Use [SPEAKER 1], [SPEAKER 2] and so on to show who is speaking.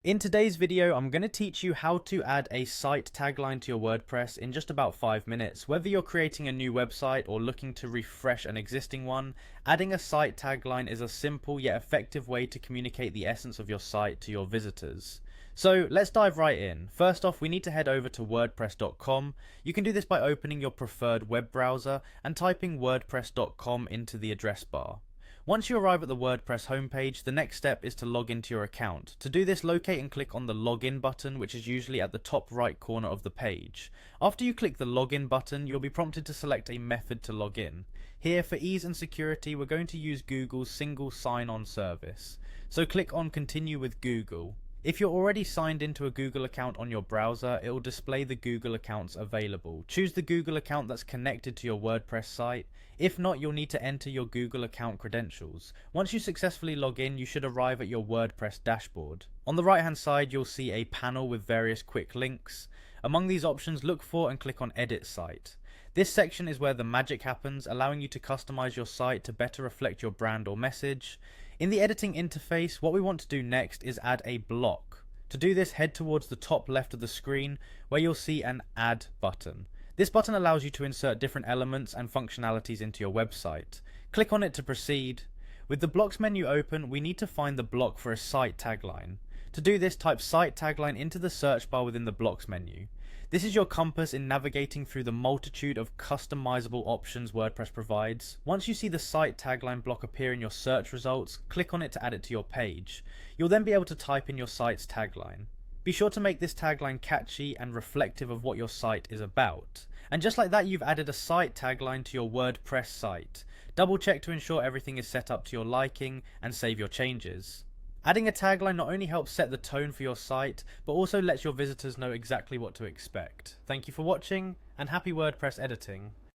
[SPEAKER 1] In today's video, I'm going to teach you how to add a site tagline to your WordPress in just about 5 minutes. Whether you're creating a new website or looking to refresh an existing one, adding a site tagline is a simple yet effective way to communicate the essence of your site to your visitors. So let's dive right in. First off, we need to head over to wordpress.com. You can do this by opening your preferred web browser and typing wordpress.com into the address bar. Once you arrive at the WordPress homepage, the next step is to log into your account. To do this, locate and click on the login button, which is usually at the top right corner of the page. After you click the login button, you'll be prompted to select a method to log in. Here, for ease and security, we're going to use Google's single sign-on service. So click on continue with Google. If you're already signed into a Google account on your browser, it will display the Google accounts available. Choose the Google account that's connected to your WordPress site. If not, you'll need to enter your Google account credentials. Once you successfully log in, you should arrive at your WordPress dashboard. On the right hand side, you'll see a panel with various quick links. Among these options, look for and click on Edit Site. This section is where the magic happens, allowing you to customize your site to better reflect your brand or message. In the editing interface, what we want to do next is add a block. To do this, head towards the top left of the screen where you'll see an Add button. This button allows you to insert different elements and functionalities into your website. Click on it to proceed. With the blocks menu open, we need to find the block for a site tagline. To do this, type site tagline into the search bar within the blocks menu. This is your compass in navigating through the multitude of customizable options WordPress provides. Once you see the site tagline block appear in your search results, click on it to add it to your page. You'll then be able to type in your site's tagline. Be sure to make this tagline catchy and reflective of what your site is about. And just like that, you've added a site tagline to your WordPress site. Double check to ensure everything is set up to your liking and save your changes. Adding a tagline not only helps set the tone for your site, but also lets your visitors know exactly what to expect. Thank you for watching, and happy WordPress editing.